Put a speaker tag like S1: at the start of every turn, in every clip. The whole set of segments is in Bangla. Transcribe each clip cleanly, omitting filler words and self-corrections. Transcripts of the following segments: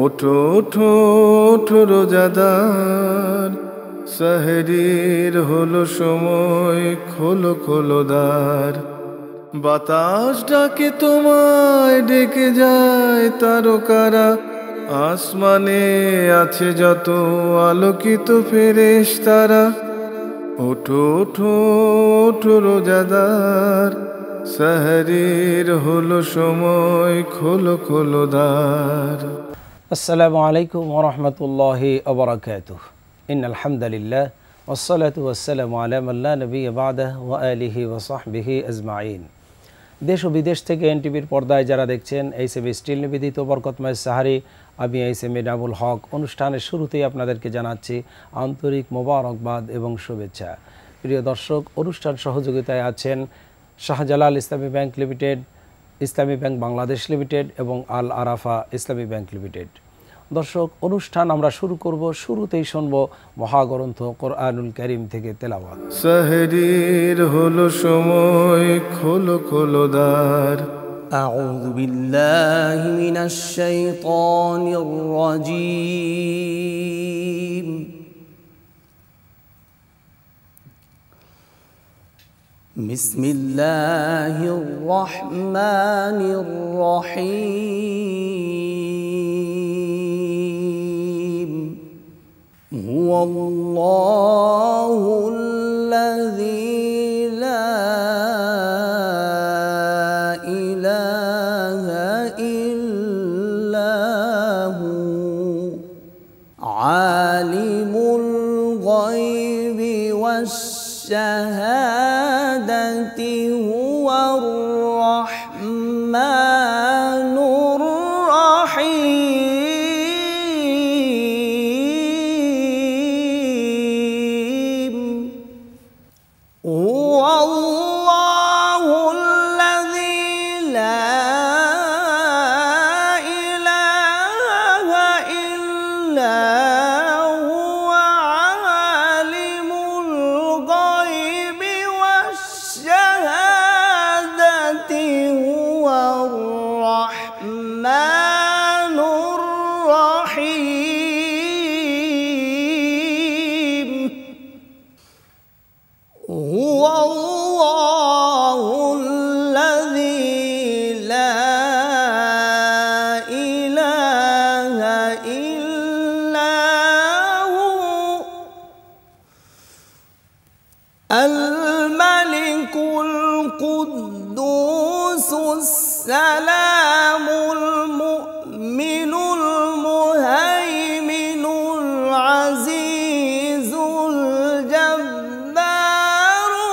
S1: ওঠো ওঠো ওঠো রোজাদার, সেহরির হলো সময়, খোলো খোলো দ্বার। বাতাস ডাকে তোমায়, ডেকে যায় তারকারা, আসমানে আছে যত আলোকিত ফেরেশতারা। ওঠো ওঠো ওঠো রোজাদার, সেহরির হলো সময়, খোলো খোলো দ্বার।
S2: আসসালামু আলাইকুম ওয়া রাহমাতুল্লাহি ওয়া বারাকাতুহু। ইন্নাল হামদুলিল্লাহ ওয়াসসালাতু ওয়াসসালামু আলা মান লা নাবিয়্যা বা'দাহু ওয়া আলিহি ওয়া সাহবিহি আজমাইন। দেশ ও বিদেশ থেকে এনটিভির পর্দায় যারা দেখছেন এইচএম স্টিল নিবেদিত বরকতময় সাহারি, আমি এইচএম এনামুল হক অনুষ্ঠানের শুরুতেই আপনাদেরকে জানাচ্ছি আন্তরিক মোবারকবাদ এবং শুভেচ্ছা। প্রিয় দর্শক, অনুষ্ঠান সহযোগিতায় আছেন শাহজালাল ইসলামী ব্যাংক লিমিটেড, ইসলামী ব্যাংক বাংলাদেশ লিমিটেড এবং আল আরাফা ইসলামী ব্যাংক লিমিটেড। দর্শক, অনুষ্ঠান আমরা শুরু করব, শুরুতেই শুনব মহাগ্রন্থ কোরআনুল কারীম থেকে তেলাওয়াত।
S1: সেহরির হলো সময়, খোলো খোলো দ্বার।
S3: আউযু বিল্লাহি মিনাশ শাইতানির রাজীম। বিসমিল্লাহির রহমানির রহিম। হুয়াল্লাহুল্লাযী লা ইলাহা ইল্লা হু আলিমুল গায়বি ওয়াশ শাহাদাতি হুয়ার রাহমানুর রাহিম। হুয়াল্লাহুল্লাযী লা ইলাহা ইল্লা হুয়া আলিমুল গায়বি ওয়াশ শাহাদাতি হুয়ার রাহমানুর রাহিম। হুয়াল্লাহুল্লাযী লা ইলাহা ইল্লা হু আল মালিকুল কুদ্দুসুস সালামুল মুমিনুল মুহাইমিনুল আজিজুল জব্বারুল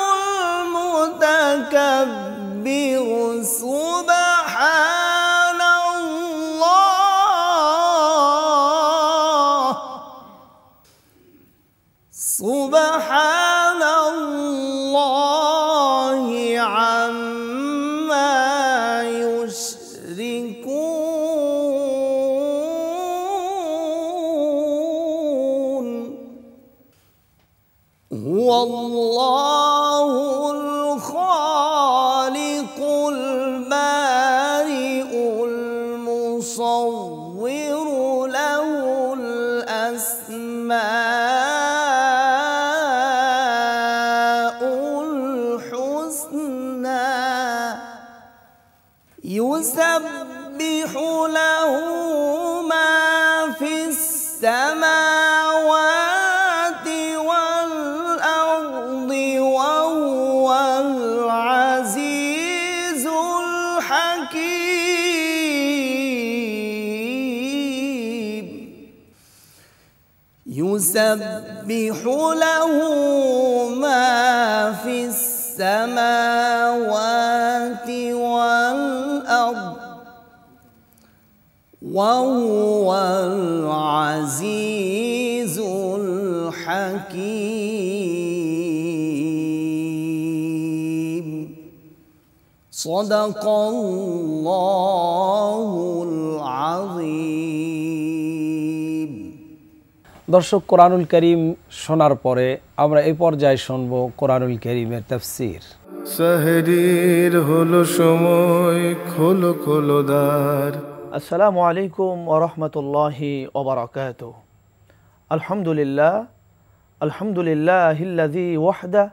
S3: মুতাকাব্বির। সুবহানাল্লাহ সুবহানাল্লাহি আম্মা ইউশরিকুন। হুয়াল্লাহুল খালিকুল বারিউল মুসাউবিরু লাহুল আসমাউল হুসনা। ইউসাব্বিহু লাহু মা ফিস সামাওয়াতি ওয়াল আরদি ওয়া হুয়াল আজিজুল হাকীম। ইউসাব্বিহু লাহু মা ফিস সামাওয়াতি ওয়াল আরদি ওয়া হুয়াল আজিজুল হাকীম। সাদাকাল্লাহুল আযীম।
S2: দর্শক, কোরআনুল কারীম শোনার পরে আমরা এই পর্যায়ে শুনব কোরআনুল কারীমের তাফসীর।
S1: সেহরির হলো সময়, খোলো খোলো দ্বার।
S4: আসসালামু আলাইকুম ওয়া রাহমাতুল্লাহি ওয়া বারাকাতুহু। আলহামদুলিল্লাহিল্লাযী ওয়াহদা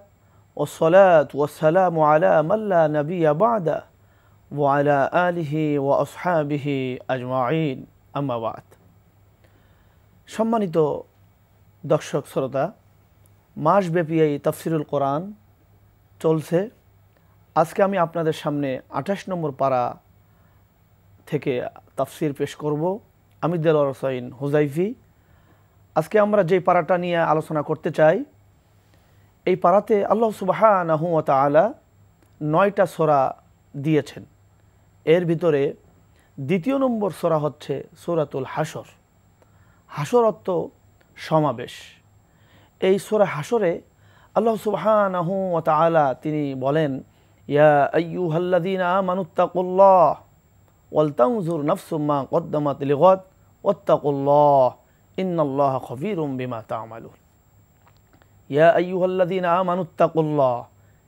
S4: ওয়াসসালাতু ওয়াসসালামু আলা মান লা নাবিয়্যা বা'দা ওয়া আলা আলিহি ওয়া আসহাবিহি আজমাইন, আম্মা বা'দ। সম্মানিত দর্শক শ্রোতা, মাসব্যাপী এই তাফসিরুল কোরআন চলছে। আজকে আমি আপনাদের সামনে 28 নম্বর পারা থেকে তাফসির পেশ করব। আমি দেলোয়ার হোসাইন হুজাইফি। আজকে আমরা যে পারাটা নিয়ে আলোচনা করতে চাই, এই পারাতে আল্লাহ সুবহানাহু ওয়া তাআলা 9টা সূরা দিয়েছেন। এর ভিতরে দ্বিতীয় নম্বর সূরা হচ্ছে সূরাতুল হাসর। হাসর অর্থ সমাবেশ। এই সূরা হাসরে আল্লাহ সুবহানাহু ওয়া তাআলা তিনি বলেন, ইয়া আইয়ুহাল্লাযীনা আমানুত্তাকুল্লাহ ওয়ালতানজুর নাফসুম মা কদ্দামাত লিগাদ ওয়াত্তাকুল্লাহ ইন্নাল্লাহা খাবীরুম বিমা তা'মালুন। ইয়া আইয়ুহাল্লাযীনা আমানুত্তাকুল্লাহ,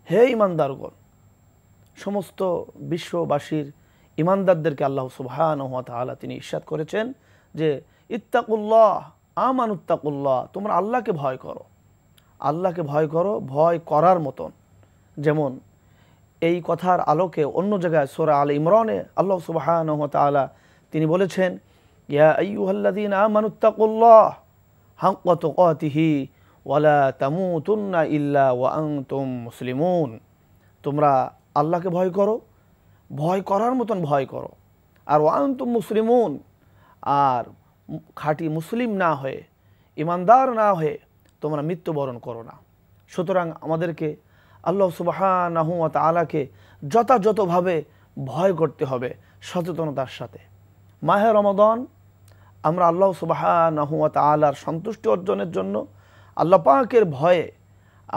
S4: হে ঈমানদারগণ। সমস্ত বিশ্ববাসীর ঈমানদারদেরকে আল্লাহ সুবহানাহু ওয়া তাআলা তিনি ইরশাদ করেছেন যে ইত্তাকুল্লাহ আমানুত্তাকুল্লাহ, তোমরা আল্লাহকে ভয় করো। আল্লাহকে ভয় করো, ভয় করার মতন। যেমন এই কথার আলোকে অন্য জায়গায় সূরা আল ইমরানে আল্লাহ সুবহানাহু ওয়া তাআলা তিনি বলেছেন, ইয়া আইয়ুহাল্লাযীনা আমানুত্তাকুল্লাহ হাক্কা তুকাতিহি ওয়া লা তামুতুন্না ইল্লা ওয়া আনতুম মুসলিমুন। তোমরা আল্লাহকে ভয় করো, ভয় করার মতন ভয় করো। আর ওয়া আনতুম মুসলিমুন, আর খাঁটি মুসলিম না হয়ে, ইমানদার না হয়ে তোমরা মৃত্যুবরণ করো না। সুতরাং আমাদেরকে আল্লাহ সুবহানাহু ওয়া তাআলাকে যথাযথভাবে ভয় করতে হবে সচেতনতার সাথে। মাহে রমাদান আমরা আল্লাহ সুবহানাহু ওয়া তাআলার সন্তুষ্টি অর্জনের জন্য আল্লাহ পাকের ভয়ে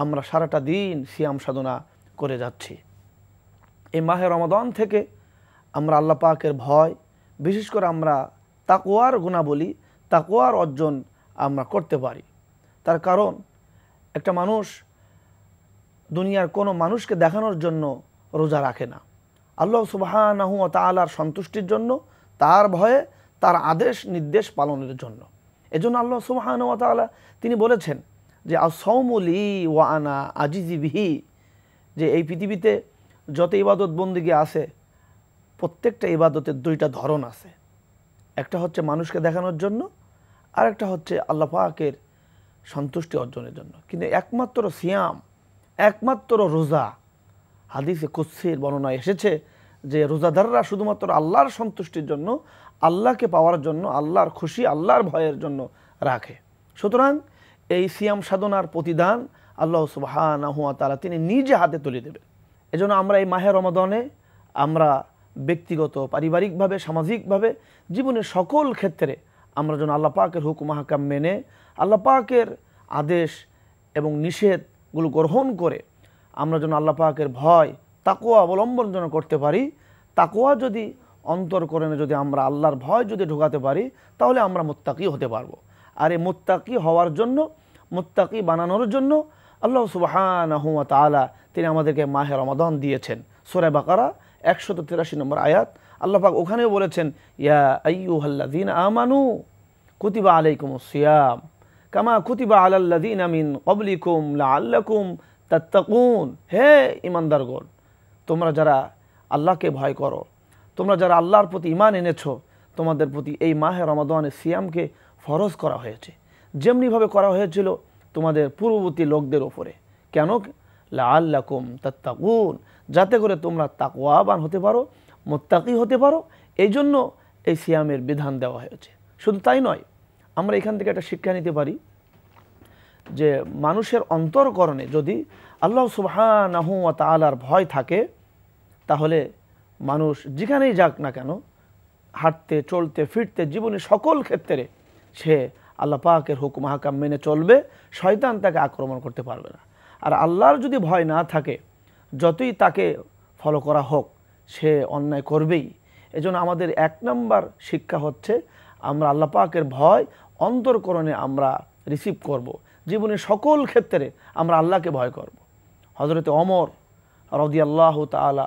S4: আমরা সারাটা দিন সিয়াম সাধনা করে যাচ্ছি। এই মাহে রমাদান থেকে আমরা আল্লাহ পাকের ভয়, বিশেষ করে আমরা তাকওয়ার গুণাবলী, তাকওয়ার অর্জন আমরা করতে পারি। তার কারণ একটা মানুষ দুনিয়ার কোনো মানুষকে দেখানোর জন্য রোজা রাখে না, আল্লাহ সুবহানাহু ওয়া তাআলার সন্তুষ্টির জন্য, তার ভয়ে, তার আদেশ নির্দেশ পালনের জন্য। এজন্য আল্লাহ সুবহানাহু ওয়া তাআলা তিনি বলেছেন যে আস-সাওমু লি ওয়া আনা আজিজি বিহি, যে এই পৃথিবীতে যত ইবাদত বন্দেগী আছে প্রত্যেকটা ইবাদতের 2টা ধরন আছে। একটা হচ্ছে মানুষকে দেখানোর জন্য, আর একটা হচ্ছে আল্লাহ পাকের সন্তুষ্টি অর্জনের জন্য। কিন্তু একমাত্র সিয়াম, একমাত্র রোজা, হাদিসে কুদসির বর্ণনায় এসেছে যে রোজাদাররা শুধুমাত্র আল্লাহর সন্তুষ্টির জন্য, আল্লাহকে পাওয়ার জন্য, আল্লাহর খুশি, আল্লাহর ভয়ের জন্য রাখে। সুতরাং এই সিয়াম সাধনার প্রতিদান আল্লাহ সুবহানাহু ওয়া তাআলা তিনি নিজে হাতে তুলে দেবেন। এজন্য আমরা এই মাহে রমাদানে আমরা ব্যক্তিগত, পারিবারিকভাবে, সামাজিকভাবে, জীবনের সকল ক্ষেত্রে আমরা যেন আল্লাহ পাকের হুকুম আহকাম মেনে, আল্লাহ পাকের আদেশ এবং নিষেধগুলো গ্রহণ করে আমরা যেন আল্লাহ পাকের ভয়, তাকওয়া অবলম্বন যেন করতে পারি। তাকওয়া যদি অন্তরকরণে যদি আমরা আল্লাহর ভয় যদি ঢোকাতে পারি, তাহলে আমরা মুত্তাকি হতে পারবো। আর এই মুত্তাকি হওয়ার জন্য, মুত্তাকি বানানোর জন্য আল্লাহ সুবহানাহু ওয়া তাআলা তিনি আমাদেরকে মাহে রমাদান দিয়েছেন। সূরা বাকারা 183 নম্বর আয়াত আল্লাহ পাক ওখানেও বলেছেন, ইয়া আইয়ুহাল্লাযীনা আমানু কুতিবা আলাইকুমুস সিয়াম কামা কুতিবা আলাল্লাযীনা মিন ক্বাবলিকুম লাআল্লাকুম তাত্তাকুন। হে ঈমানদারগণ, তোমরা যারা আল্লাহকে ভয় করো, তোমরা যারা আল্লাহর প্রতি ঈমান এনেছো, তোমাদের প্রতি এই মাহে রমাদানের সিয়ামকে ফরজ করা হয়েছে, যেমনিভাবে করা হয়েছিল তোমাদের পূর্ববর্তী লোকদের ওপরে। কেন? লাআল্লাকুম তাত্তাকুন, যাতে করে তোমরা তাকওয়াবান হতে পারো, মুত্তাকি হতে পারো। এই জন্য এই সিয়ামের বিধান দেওয়া হয়েছে। শুধু তাই নয়, আমরা এখান থেকে একটা শিক্ষা নিতে পারি যে মানুষের অন্তরকরণে যদি আল্লাহ সুবহানাহু ওয়া তাআলার ভয় থাকে, তাহলে মানুষ যেখানেই যাক না কেন, হাঁটতে, চলতে, ফিরতে, জীবনের সকল ক্ষেত্রে সে আল্লাহ পাকের হুকুম আহকাম মেনে চলবে, শয়তান তাকে আক্রমণ করতে পারবে না। আর আল্লাহর যদি ভয় না থাকে, যতই তাকে ফলো করা হোক, সে অন্যায় করবেই। এজন্য আমাদের 1 নম্বর শিক্ষা হচ্ছে আমরা আল্লাহ পাকের ভয় অন্তরকরণে আমরা রিসিভ করব। জীবনের সকল ক্ষেত্রে আমরা আল্লাহকে ভয় করব। হযরতে ওমর রাদিয়াল্লাহু তাআলা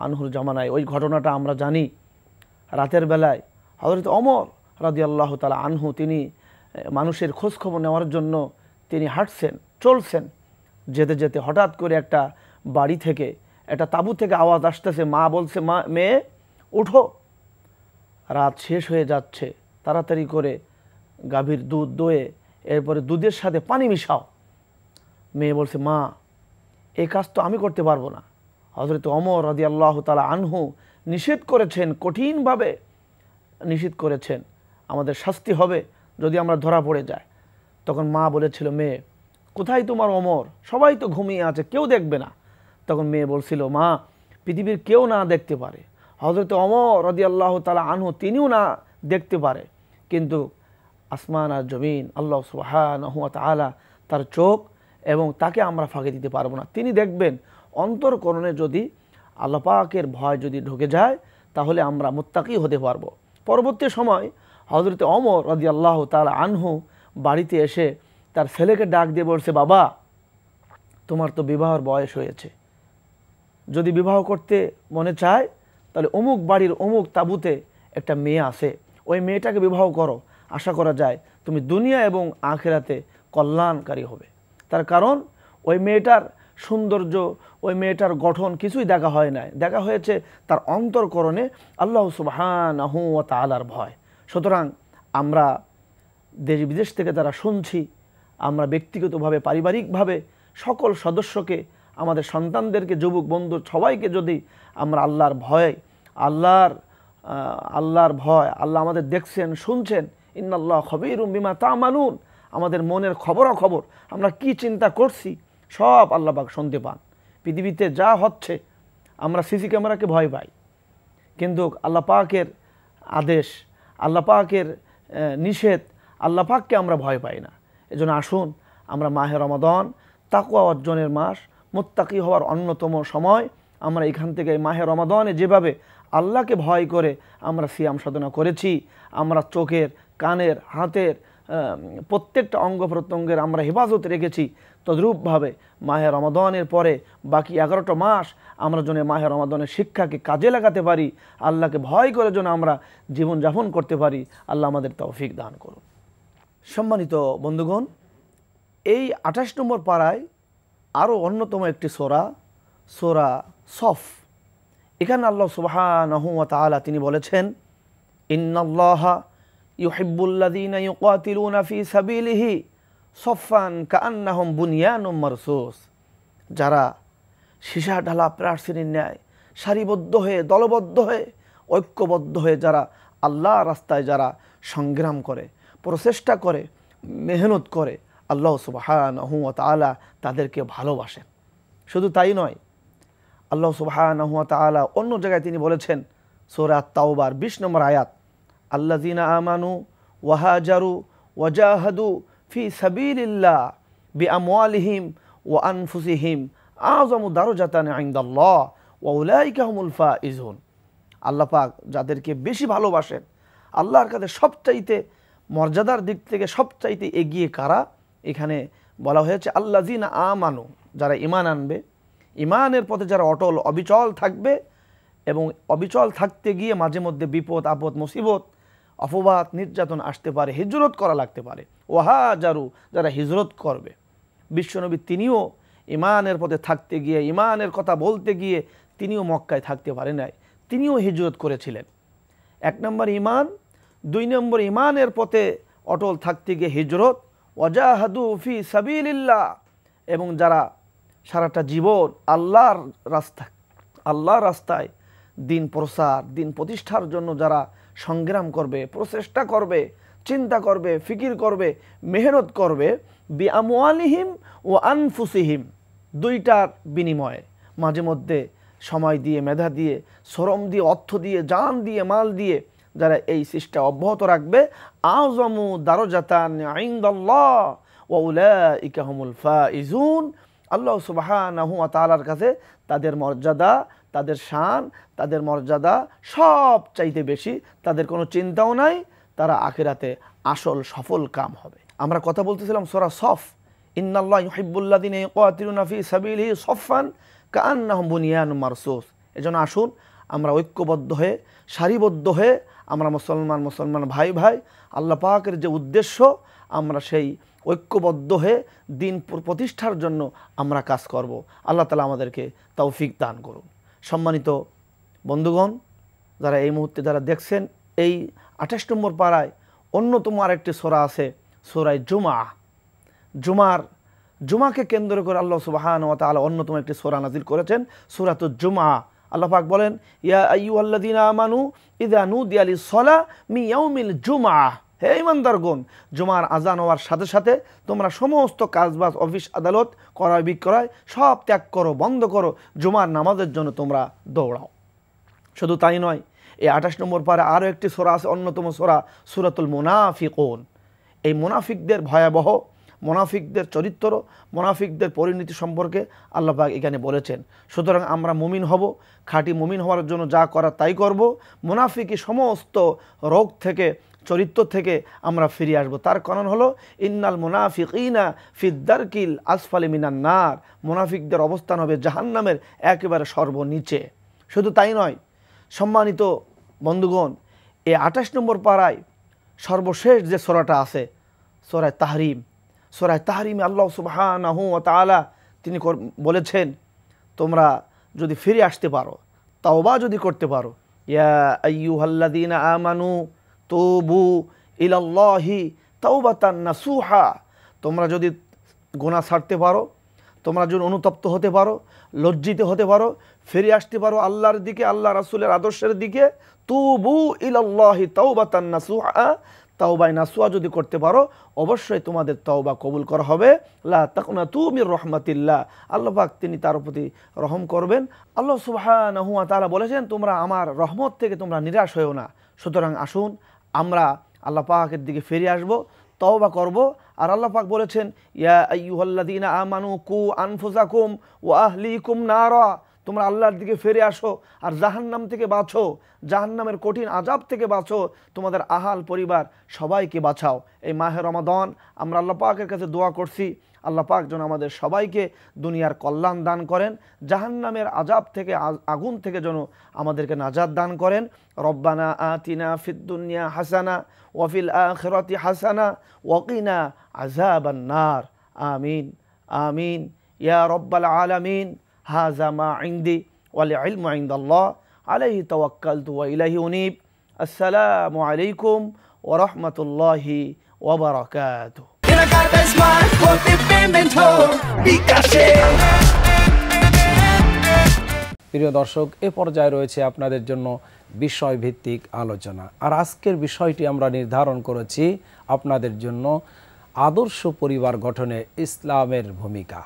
S4: আনহুর জামানায় ওই ঘটনাটা আমরা জানি। রাতের বেলায় হযরত ওমর রাদিয়াল্লাহু তাআলা আনহু তিনি মানুষের খোঁজখবর নেওয়ার জন্য তিনি হাঁটছেন, চলছেন। যেতে যেতে হঠাৎ করে একটা বাড়ি থেকে, একটা তাঁবু থেকে আওয়াজ আসতেছে। মা বলছে, মা মেয়ে উঠো, রাত শেষ হয়ে যাচ্ছে, তাড়াতাড়ি করে গাভীর দুধ দোয়ে এরপরে দুধের সাথে পানি মিশাও। মেয়ে বলছে, মা এই কাজ তো আমি করতে পারবো না। হযরত ওমর রাদিয়াল্লাহু তাআলা আনহু নিষেধ করেছেন, কঠিনভাবে নিষেধ করেছেন, আমাদের শাস্তি হবে যদি আমরা ধরা পড়ে যাই। তখন মা বলেছিল, মেয়ে কোথায় তোমার ওমর? সবাই তো ঘুমিয়ে আছে, কেউ দেখবে না। তখন মেয়ে বলছিল, মা পৃথিবীর কেউ না দেখতে পারে, হযরত ওমর রাদিয়াল্লাহু তাআলা আনহু তিনিও না দেখতে পারে, কিন্তু আসমান আর জমিন আল্লাহ সুবহানাহু ওয়া তাআলা তার চোখ, এবং তাকে আমরা ফাঁকি দিতে পারবো না। তিনি দেখবেন। অন্তরকরণে যদি আল্লাহ পাকের ভয় যদি ঢুকে যায় তাহলে আমরা মুত্তাকি হতে পারবো। পরবর্তী সময় হযরত ওমর রাদিয়াল্লাহু তাআলা আনহু বাড়িতে এসে তার ছেলেকে ডাক দিয়ে বলছে, বাবা তোমার তো বিবাহের বয়স হয়েছে, যদি বিবাহ করতে মনে চায় তাহলে অমুক বাড়ির অমুক তাঁবুতে একটা মেয়ে আছে, ওই মেয়েটাকে বিবাহ করো, আশা করা যায় তুমি দুনিয়া এবং আখিরাতে কল্যাণকারী হবে। তার কারণ ওই মেয়েটার সৌন্দর্য, ওই মেয়েটার গঠন কিছুই দেখা হয় নাই, দেখা হয়েছে তার অন্তরকরণে আল্লাহ সুবহানাহু ওয়া তাআলার ভয়। সুতরাং আমরা দেশ বিদেশ থেকে যারা শুনছি, আমরা ব্যক্তিগতভাবে পারিবারিকভাবে সকল সদস্যকে, আমাদের সন্তানদেরকে, যুবক বন্ধু সবাইকে যদি আমরা আল্লাহর ভয়, আল্লাহর ভয়, আল্লাহ আমাদের দেখছেন, শুনছেন, ইন্নাল্লাহ খবীরুম বিমা তা'মালুন, আমাদের মনের খবরাখবর, আমরা কি চিন্তা করছি সব আল্লাহ পাক শুনতে পান। পৃথিবীতে যা হচ্ছে আমরা সিসি ক্যামেরাকে ভয় পাই, কিন্তু আল্লাহ পাকের আদেশ, আল্লাহ পাকের নিষেধ, আল্লাহ পাককে আমরা ভয় পাই না। এজন্য আসুন আমরা মাহে রমাদান তাকওয়া অর্জনের মাস, মুত্তাকি হওয়ার অন্যতম সময়, আমরা এখান থেকে মাহে রমাদানে যেভাবে আল্লাহকে ভয় করে আমরা সিয়াম সাধনা করেছি, আমরা চোখের, কানের, হাতের প্রত্যেকটা অঙ্গ প্রত্যঙ্গের আমরা হেফাজত রেখেছি, তদ্রূপভাবে মাহে রমাদানের পরে বাকি 11টা মাস আমরা যেন মাহে রমাদানের শিক্ষাকে কাজে লাগাতে পারি, আল্লাহকে ভয় করে যেন আমরা জীবনযাপন করতে পারি। আল্লাহ আমাদের তৌফিক দান করুন। সম্মানিত বন্ধুগণ, এই 28 নম্বর পারায় আরও অন্যতম একটি সূরা সফ। এখানে আল্লাহ সুবহানাহু ওয়া তাআলা তিনি বলেছেন, ইন্নাল্লাহা ইউহিব্বুল্লাযীনা ইউকাতিলুনা ফী সাবিলিহি সফফান কাআন্নাহুম বুনয়ানুম মারসুস। যারা সীসা ঢালা প্রার্থীর ন্যায় সারিবদ্ধ হয়ে, দলবদ্ধ হয়ে, ঐক্যবদ্ধ হয়ে যারা আল্লাহর রাস্তায় যারা সংগ্রাম করে, প্রচেষ্টা করে, মেহনত করে, আল্লাহ সুবহানাহু ওয়া তাআলা তাদেরকে ভালোবাসেন। শুধু তাই নয়, আল্লাহ সুবহানাহু ওয়া তাআলা অন্য জায়গায় তিনি বলেছেন, সূরা তাওবার 20 নম্বর আয়াত, আল্লাযীনা আমানু ওয়া হাজারু ওয়া জাহাদু ফি সাবিলিল্লাহ বিআমওয়ালিহিম ওয়া আনফুসিহিম আযমু দারাজাতান ইনদাল্লাহ ওয়া উলাইকা হুমুল ফাইজুন। আল্লাহ পাক যাদেরকে বেশি ভালোবাসেন, আল্লাহর কাছে সবচাইতে মর্যাদার দিক থেকে সবচাইতে এগিয়ে কারা? এখানে বলা হয়েছে আল্লাযীনা আমানু, যারা ঈমান আনবে, ঈমানের পথে যারা অটল অবিচল থাকবে, এবং অবিচল থাকতে গিয়ে মাঝে মধ্যে বিপদ আপদ মুসিবত অপবাদ নির্যাতন আসতে পারে, হিজরত করা লাগতে পারে। ওয়াহাজারু, যারা হিজরত করবে। বিশ্বনবী তিনিও ঈমানের পথে থাকতে গিয়ে, ঈমানের কথা বলতে গিয়ে তিনিও মক্কায় থাকতে পারে নাই, তিনিও হিজরত করেছিলেন। 1 নম্বর ঈমান, 2 নম্বর ঈমানের পথে অটল থাকতে গিয়ে হিজরত, ওয়াজাহাদু ফি সাবিলিল্লাহ, এবং যারা সারাটা জীবন আল্লাহর রাস্তায় দিন প্রসার, দিন প্রতিষ্ঠার জন্য যারা সংগ্রাম করবে, প্রচেষ্টা করবে, চিন্তা করবে, ফিকির করবে, মেহনত করবে, বিআমওয়ালিহিম ওয়া আনফুসিহিম, দুইটার বিনিময়ে মাঝে মধ্যে সময় দিয়ে, মেধা দিয়ে, শ্রম দিয়ে, অর্থ দিয়ে, জান দিয়ে, মাল দিয়ে যারা এই চেষ্টা অব্যাহত রাখবে, আযমু দারাজাতান ইনদাল্লাহ ওয়া উলাইকা হুমুল ফাইজুন। আল্লাহ সুবহানাহু ওয়া তাআলার কাছে তাদের মর্যাদা, তাদের শান, তাদের মর্যাদা সব চাইতে বেশি, তাদের কোনো চিন্তাও নাই, তারা আখিরাতে আসল সফল কাম হবে। আমরা কথা বলতেছিলাম সূরা সফ, ইন্নাল্লাহ ইউহিব্বুল্লাযীনা ইউকাতিলুনা ফী সাবিলিহি সফফান কাআন্নাহুম বুনয়ানুম মারসুস। এজন্য আসুন আমরা ঐক্যবদ্ধ হয়ে, সারিবদ্ধ হয়ে আমরা মুসলমান ভাই ভাই, আল্লাহ পাকের যে উদ্দেশ্য, আমরা সেই ঐক্যবদ্ধ হয়ে দিন প্রতিষ্ঠার জন্য আমরা কাজ করব। আল্লাহ তাআলা আমাদেরকে তৌফিক দান করুন। সম্মানিত বন্ধুগণ, যারা এই মুহূর্তে যারা দেখছেন, এই 28 নম্বর পারায় অন্যতম আরেকটি সূরা আছে, সূরা জুমাকে কেন্দ্র করে আল্লাহ সুবহানাহু ওয়া তাআলা অন্যতম একটি সূরা নাজিল করেছেন, সূরাতুল জুমআ। আল্লাহ পাক বলেন, ইয়া আইয়ুহাল্লাযীনা আমানু ইযা নুদিয়া লিস-সালাহ মিন ইয়াউমিল জুমআহ, হে ঈমানদারগণ, জুমার আজান হওয়ার সাথে সাথে তোমরা সমস্ত কাজবাজ, অফিস আদালত, ক্রয় বিক্রয় সব ত্যাগ করো, বন্ধ করো, জুমার নামাজের জন্য তোমরা দৌড়াও। শুধু তাই নয়, এই 28 নম্বর পারে আরও একটি সূরা আছে, অন্যতম সূরা, সূরাতুল মুনাফিকুন। এই মুনাফিকদের ভয়াবহ, মুনাফিকদের চরিত্র, মুনাফিকদের পরিণতি সম্পর্কে আল্লাহ পাক এখানে বলেছেন। সুতরাং আমরা মুমিন হব, খাঁটি মুমিন হওয়ার জন্য যা করার তাই করব। মুনাফিকি সমস্ত রোগ থেকে, চরিত্র থেকে আমরা ফিরে আসব। তার কারণ হলো, ইন্নাল মুনাফিকিনা ফিদ-দারকিল আসফালি মিনান নার, মুনাফিকদের অবস্থান হবে জাহান্নামের একেবারে সর্বনিচে। শুধু তাই নয়, সম্মানিত বন্ধুগণ, এই 28 নম্বর পারায় সর্বশেষ যে সূরাটা আছে, সূরা তাহরিমে আল্লাহ সুবহানাহু ওয়া তাআলা তিনি বলেছেন, তোমরা যদি ফিরে আসতে পারো, তাওবা যদি করতে পারো, ইয়া আইয়ুহাল্লাযীনা আমানু তুবু ইলাল্লাহি তাওবাতান নাসুহা, তোমরা যদি গুনাহ ছাড়তে পারো, তোমরা যদি অনুতপ্ত হতে পারো, লজ্জিত হতে পারো, ফিরে আসতে পারো আল্লাহর দিকে, আল্লাহ রাসূলের আদর্শের দিকে, তুবু ইলাল্লাহি তাওবাতান নাসুহা, তাওবায়ে নাসুহা যদি করতে পারো, অবশ্যই তোমাদের তাওবা কবুল করা হবে। লা তাকনাতু মির রাহমাতিল্লাহ, আল্লাহ পাক তিনি তার প্রতি রহম করবেন। আল্লাহ সুবহানাহু ওয়া তাআলা বলেছেন, তোমরা আমার রহমত থেকে তোমরা নিরাশ হয়েও না। সুতরাং আসুন আমরা আল্লাহ পাকের দিকে ফিরে আসব, তওবা করব। আর আল্লাহ পাক বলেছেন, ইয়া আইয়ুহাল্লাযীনা আমানু কু আনফুসাকুম ওয়া আহলিকুম নারা, তোমরা আল্লাহর দিকে ফিরে আসো আর জাহান্নাম থেকে বাঁচো, জাহান্নামের কঠিন আযাব থেকে বাঁচো, তোমাদের আহাল পরিবার সবাইকে বাঁচাও। এই মাহে রমাদান আমরা আল্লাহ পাকের কাছে দোয়া করছি, আল্লাহ পাক যেন আমাদের সবাইকে দুনিয়ার কল্যাণ দান করেন, জাহান্নামের আযাব থেকে, আগুন থেকে যেন আমাদেরকে নাজাত দান করেন। রব্বানা আতিনা ফিদ দুনিয়া হাসানা ওয়া ফিল আখিরাতি হাসানা ওয়া কিনা আযাবান নার। আমিন আমিন ইয়া রব্বাল আলামিন। হাযা মা ইনদি ওয়াল ইলমু ইনদাল্লাহ, আলাইহি তাওয়াক্কালতু ওয়া ইলাইহি উনীব। আসসালামু আলাইকুম ওয়া রাহমাতুল্লাহি ওয়া বারাকাতুহু।
S2: প্রিয় দর্শক, এ পর্যায়ে রয়েছে আপনাদের জন্য বিষয়ভিত্তিক আলোচনা। আর আজকের বিষয়টি আমরা নির্ধারণ করেছি আপনাদের জন্য আদর্শ পরিবার গঠনে ইসলামের ভূমিকা,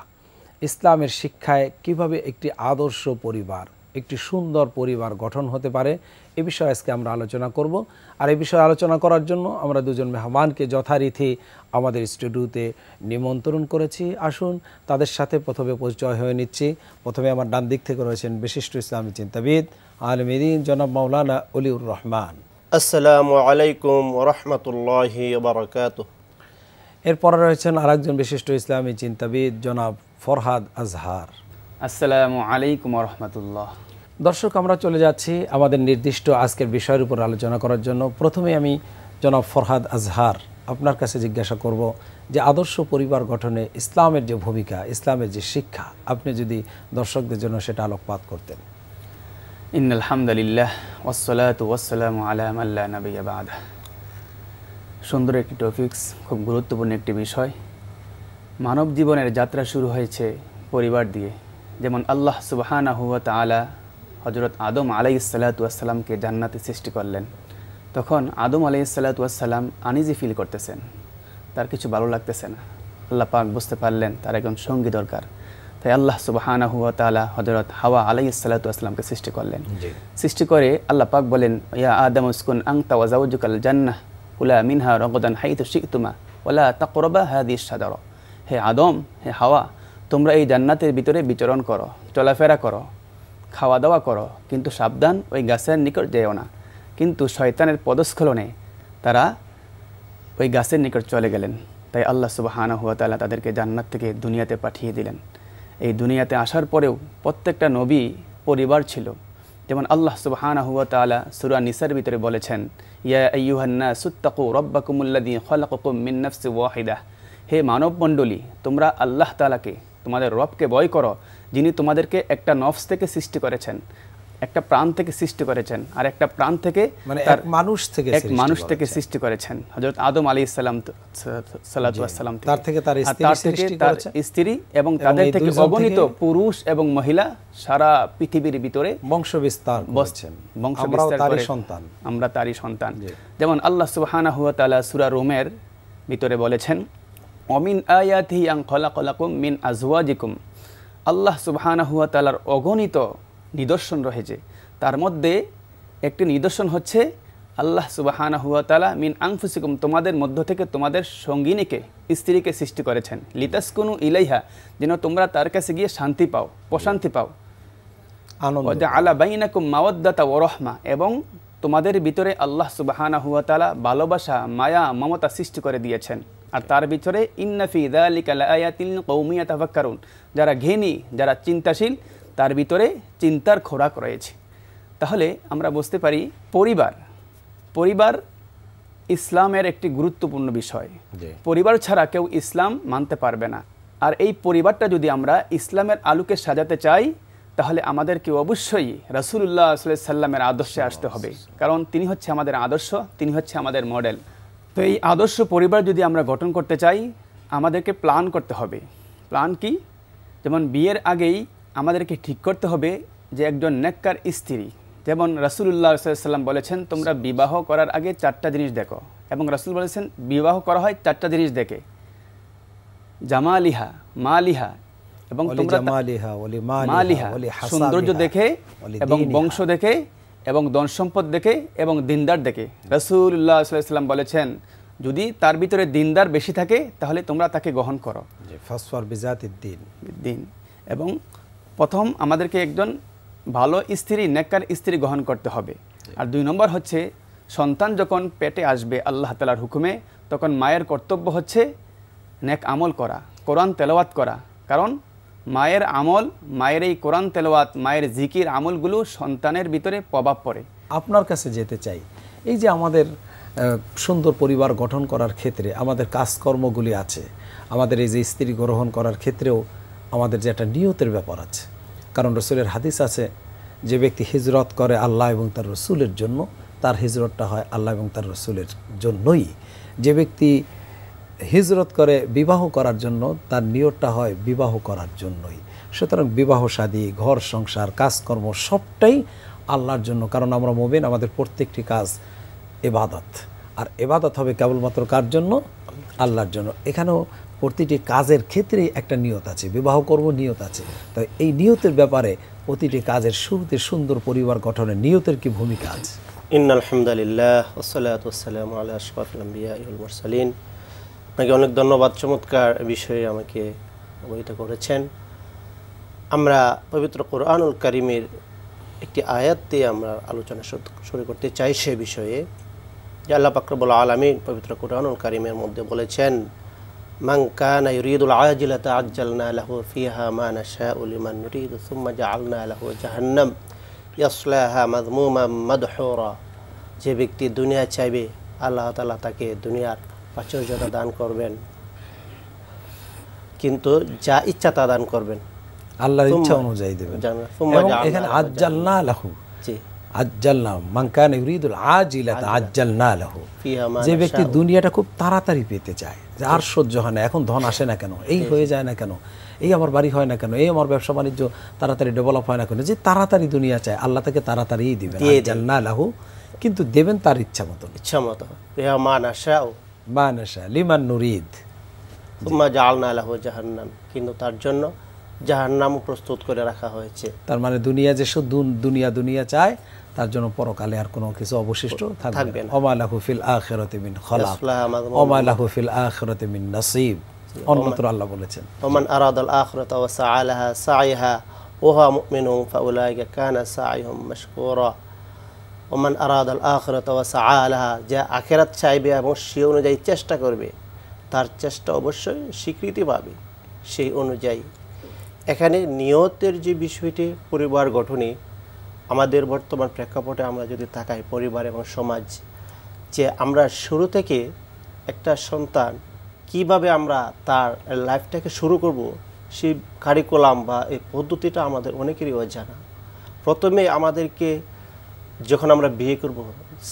S2: ইসলামের শিক্ষায় কিভাবে একটি আদর্শ পরিবার, একটি সুন্দর পরিবার গঠন হতে পারে, এ বিষয়ে আজকে আমরা আলোচনা করব। আর এই বিষয়ে আলোচনা করার জন্য আমরা দুজন মেহমানকে যথারীতি আমাদের স্টুডিওতে নিমন্ত্রণ করেছি। আসুন তাদের সাথে প্রথমে পরিচয় হয়ে নিচ্ছি। প্রথমে আমার ডান দিক থেকে রয়েছেন বিশিষ্ট ইসলামী চিন্তাবিদ, আলেম দ্বীন জনাব মাওলানা অলিউর রহমান।
S5: আসসালামু আলাইকুম ওয়া রাহমাতুল্লাহি ওয়া বারাকাতুহু।
S2: এরপরে রয়েছেন আরেকজন বিশিষ্ট ইসলামী চিন্তাবিদ, জনাব ফরহাদ আজহার।
S6: আসসালামু আলাইকুম ওয়া রাহমাতুল্লাহ।
S2: দর্শক, আমরা চলে যাচ্ছি আমাদের নির্দিষ্ট আজকের বিষয়ের উপর আলোচনা করার জন্য। প্রথমে আমি জনাব ফরহাদ আজহার আপনার কাছে জিজ্ঞাসা করব যে আদর্শ পরিবার গঠনে ইসলামের যে ভূমিকা, ইসলামের যে শিক্ষা, আপনি যদি দর্শকদের জন্য সেটা আলোকপাত করতেন।
S6: ইন্নাল হামদুলিল্লাহ ওয়াসসালাতু ওয়াসসালামু আলা মান লা নাবিয়্যা বা'দা। সুন্দর একটি টপিকস, খুব গুরুত্বপূর্ণ একটি বিষয়। মানব জীবনের যাত্রা শুরু হয়েছে পরিবার দিয়ে। যেমন আল্লাহ সুবহানাহু ওয়া তাআলা হযরত আদম আলাইহিস সালাতু ওয়াস সালামকে জান্নাতে সৃষ্টি করলেন। তখন আদম আলাইহিস সালাতু ওয়াস সালাম আনইজি ফিল করতেছেন, তার কিছু ভালো লাগতেছে না। আল্লাহ পাক বুঝতে পারলেন তার একজন সঙ্গী দরকার, তাই আল্লাহ সুবহানাহু ওয়া তাআলা হযরত হাওয়া আলাইহিস সালাতু ওয়াস সালামকে সৃষ্টি করলেন। সৃষ্টি করে আল্লাহ পাক বলেন, ইয়া আদম উসকুন আনতা ওয়া যাওজুকাল জান্নাহ কুলা মিনহা রাগাদান হাইতু শি'তুমা ওয়ালা তাকরাবা হাযিহিশ শাজারা। হে আদম, হে হাওয়া, তোমরা এই জান্নাতের ভিতরে বিচরণ করো, চলাফেরা করো, খাওয়া দাওয়া করো, কিন্তু সাবধান, ওই গাছের নিকট যেও না। কিন্তু শয়তানের পদস্খলনে তারা ওই গাছের নিকট চলে গেলেন। তাই আল্লাহ সুবহানাহু ওয়া তাআলা তাদেরকে জান্নাত থেকে দুনিয়াতে পাঠিয়ে দিলেন। এই দুনিয়াতে আসার পরেও প্রত্যেকটা নবী পরিবার ছিল, যেমন আল্লাহ সুবহানাহু ওয়া তাআলা সূরা নিসার ভিতরে বলেছেন, ইয়া আইয়ুহান নাসুত্তাকু রাব্বাকুমুল্লাযী খালাকাকুম মিন নাফসিন ওয়াহিদাহ, হে মানব মণ্ডলী, তোমরা আল্লাহ তাআলাকে, তোমাদের রবকে ভয় করো, যিনি তোমাদেরকে একটা নফস থেকে সৃষ্টি করেছেন, একটা প্রাণ থেকে সৃষ্টি করেছেন, আর একটা প্রাণ থেকে
S2: মানে
S6: তার
S2: এক
S6: মানুষ থেকে সৃষ্টি করেছেন, হযরত আদম আলাইহিস সালাম সালাতু ওয়াস সালাম
S2: তার থেকে তার
S6: স্ত্রী এবং তাদের থেকে অগণিত পুরুষ এবং মহিলা সারা পৃথিবীর ভিতরে
S2: বংশ বিস্তার করেছেন।
S6: আমরা তারই সন্তান। যেমন আল্লাহ সুবহানাহু ওয়া তাআলা সূরা রুমের ভিতরে বলেছেন, অমিন আয়াতিহি আন খালাকালাকুম মিন আজওয়াজিকুম, আল্লাহ সুবহানাহু ওয়া তাআলার অগণিত নিদর্শন রয়েছে, তার মধ্যে একটি নিদর্শন হচ্ছে আল্লাহ সুবহানাহু ওয়া তাআলা মিন আনফুসিকুম, তোমাদের মধ্য থেকে তোমাদের সঙ্গিনীকে, স্ত্রীকে সৃষ্টি করেছেন, লিতাসকুনু ইলাইহা, যেন তোমরা তার কাছে গিয়ে শান্তি পাও, প্রশান্তি পাও, ওয়া জাআলা বাইনাকুম মাওয়াদ্দাতা ওয়া রাহমা, এবং তোমাদের ভিতরে আল্লাহ সুবহানাহু ওয়া তাআলা ভালোবাসা, মায়া, মমতা সৃষ্টি করে দিয়েছেন। আর তার ভিতরে ইন্না ফি যালিকা লাআয়াতিন লিকাউমিন ইয়াতাফাক্কারুন, যারা জ্ঞানী, যারা চিন্তাশীল, তার ভিতরে চিন্তার খোরাক রয়েছে। তাহলে আমরা বুঝতে পারি পরিবার ইসলামের একটি গুরুত্বপূর্ণ বিষয়। পরিবার ছাড়া কেউ ইসলাম মানতে পারবে না। আর এই পরিবারটা যদি আমরা ইসলামের আলোকে সাজাতে চাই, তাহলে আমাদেরকে অবশ্যই রাসূলুল্লাহ সাল্লাল্লাহু আলাইহি সাল্লামের আদর্শে আসতে হবে, কারণ তিনি হচ্ছে আমাদের আদর্শ, তিনি হচ্ছে আমাদের মডেল। তো এই আদর্শ পরিবার যদি আমরা গঠন করতে চাই, আমাদেরকে প্ল্যান করতে হবে। প্ল্যান কি? যেমন বিয়ের আগেই আমাদেরকে ঠিক করতে হবে যে একজন নেককার স্ত্রী, যেমন রাসূলুল্লাহ সাল্লাল্লাহু আলাইহি সাল্লাম বলেছেন, তোমরা বিবাহ করার আগে 4টা জিনিস দেখো, এবং রাসূল বলেছেন বিবাহ করা হয় 4টা জিনিস দেখে, জামালিহা, মালিহা, এবং তোমরা মালিহা সৌন্দর্য দেখে, এবং বংশ দেখে, এবং ধন সম্পদ দেখে, এবং দিনদার দেখে। রাসূলুল্লাহ সাল্লাল্লাহু আলাইহি সাল্লাম বলেছেন, যদি তার ভিতরে দিনদার বেশি থাকে তাহলে তোমরা তাকে গ্রহণ করো।
S2: ফাসফার বিজাতিদ দ্বীন।
S6: এবং প্রথম আমাদেরকে একজন ভালো স্ত্রী, নেককার স্ত্রী গ্রহণ করতে হবে। আর 2 নম্বর হচ্ছে, সন্তান যখন পেটে আসবে আল্লাহ তাআলার হুকুমে, তখন মায়ের কর্তব্য হচ্ছে নেক আমল করা, কোরআন তেলাওয়াত করা, কারণ মায়ের আমল, মায়ের এই কোরআন তেলাওয়াত, মায়ের জিকির আমলগুলো সন্তানের ভিতরে প্রভাব পড়ে।
S2: আপনার কাছে যেতে চাই, এই যে আমাদের সুন্দর পরিবার গঠন করার ক্ষেত্রে আমাদের কাজকর্মগুলি আছে, আমাদের এই যে স্ত্রী গ্রহণ করার ক্ষেত্রেও আমাদের যে একটা নিয়তের ব্যাপার আছে। কারণ রসুলের হাদিস আছে, যে ব্যক্তি হিজরত করে আল্লাহ এবং তার রসুলের জন্য, তার হিজরতটা হয় আল্লাহ এবং তার রসুলের জন্যই। যে ব্যক্তি হিজরত করে বিবাহ করার জন্য, তার নিয়তটা হয় বিবাহ করার জন্যই। সুতরাং বিবাহ শাদী, ঘর সংসার, কাজকর্ম সবটাই আল্লাহর জন্য। কারণ আমরা মুমিন, আমাদের প্রত্যেকটি কাজ ইবাদত, আর ইবাদত হবে কেবলমাত্র কার জন্য? আল্লাহর জন্য। এখানেও প্রতিটি কাজের ক্ষেত্রে একটা নিয়ত আছে, বিবাহ করব নিয়ত আছে। তাই এই নিয়তের ব্যাপারে প্রতিটি কাজের শুরুতে সুন্দর পরিবার গঠনে নিয়তের কি ভূমিকা আছে?
S5: ইন্নাল হামদুলিল্লাহ ওয়াসসালাতু ওয়াসসালামু আলা আশরাফিল আমবিয়া ওয়াল মুরসালিন। আপনাকে অনেক ধন্যবাদ, চমৎকার বিষয়ে আমাকে অবহিত করেছেন। আমরা পবিত্র কোরআনুল কারীমের একটি আয়াত দিয়ে আমরা আলোচনা শুরু করতে চাই সে বিষয়ে, যে আল্লাহ পাক রব্বুল আলামিন পবিত্র কোরআনুল কারীমের মধ্যে বলেছেন, মান কানা ইউরিদুল আজিলাতা আজ্জালনা লাহু ফিহা মা নাশাউ লিমান নুরিদু সুম্মা জাআলনা লাহু জাহান্নাম ইয়াসলাহা মাযমুমান মাদহুরা। যে ব্যক্তি দুনিয়া চাইবে, আল্লাহ তাআলা তাকে দুনিয়ার প্রাচুর্যতা দান করবেন, কিন্তু যা ইচ্ছা তা দান করবেন,
S2: আল্লাহর ইচ্ছা অনুযায়ী দেবেন। এখানে আজ্জালনা লাহু, জি আজ্জালনা, মান কানা ইউরিদুল আজিলাতা আজ্জালনা লাহু, যে ব্যক্তি দুনিয়াটা খুব তাড়াতাড়ি পেতে চায়, যে আর সহ্য হয় না, এখন ধন আসে না কেন, এই হয়ে যায় না কেন, এই আমার বাড়ি হয় না কেন, এই আমার ব্যবসা বাণিজ্য তাড়াতাড়ি ডেভেলপ হয় না কেন, যে তাড়াতাড়ি দুনিয়া চায়, আল্লাহ তাকে তাড়াতাড়িই দিবেন, আজ্জালনা লাহু, কিন্তু দেবেন তার ইচ্ছা মতো।
S5: মা নাশাউ
S2: লিমান নুরিদ,
S5: সুম্মা জাআলনা লাহু জাহান্নাম, কিন্তু তার জন্য জাহান্নাম প্রস্তুত করে রাখা হয়েছে।
S2: তার মানে দুনিয়া যে শুধু দুনিয়া চায়, তার জন্য পরকালে আর কোনো কিছু অবশিষ্ট থাকবে না। ওমা লাহু ফিল আখিরাতি মিন খালাক, ওমা লাহু ফিল আখিরাতি মিন নসিব। অন্যত্র আল্লাহ বলেছেন,
S5: ওমান আরাদাল আখিরাতা ওয়া সাআলাহা সাইহা ওয়া হুয়া মুমিনুন ফাউলাইকা কানা সাইহুম মাশকুরা। ওমান আরাদাল আখিরাতা ওয়া সাআলাহা, যে আখিরাত চাইবে এবং সেই অনুযায়ী চেষ্টা করবে, তার চেষ্টা অবশ্যই স্বীকৃতি পাবে সেই অনুযায়ী। এখানে নিয়তের যে বিষয়টি পরিবার গঠনে, আমাদের বর্তমান প্রেক্ষাপটে আমরা যদি তাকাই পরিবার এবং সমাজ, যে আমরা শুরু থেকে একটা সন্তান কিভাবে আমরা তার লাইফটাকে শুরু করব, সেই কারিকুলাম বা এই পদ্ধতিটা আমাদের অনেকেরই অজানা। প্রথমে আমাদেরকে যখন আমরা বিয়ে করব,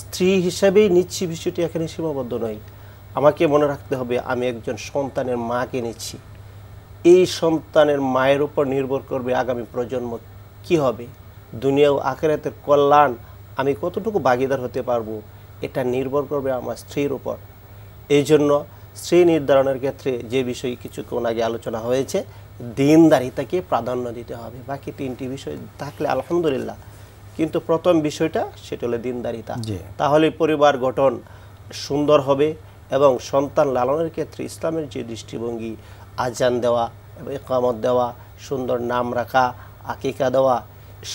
S5: স্ত্রী হিসাবেই নিচ্ছি বিষয়টি এখানে সীমাবদ্ধ নয়। আমাকে মনে রাখতে হবে আমি একজন সন্তানের মাকে নিচ্ছি। এই সন্তানের মায়ের উপর নির্ভর করবে আগামী প্রজন্ম কি হবে, দুনিয়া ও আখিরাতের কল্যাণ আমি কতটুকু ভাগীদার হতে পারবো, এটা নির্ভর করবে আমার স্ত্রীর উপর। এই জন্য স্ত্রী নির্ধারণের ক্ষেত্রে যে বিষয় কিছুক্ষণ আগে আলোচনা হয়েছে, দিনদারিতাকে প্রাধান্য দিতে হবে। বাকি তিনটি বিষয় থাকলে আলহামদুলিল্লাহ, কিন্তু প্রথম বিষয়টা সেটা হলো দিনদারিতা। তাহলে পরিবার গঠন সুন্দর হবে এবং সন্তান লালনের ক্ষেত্রে ইসলামের যে দৃষ্টিভঙ্গি, আজান দেওয়া এবং ইকামত দেওয়া, সুন্দর নাম রাখা, আকিকা দেওয়া,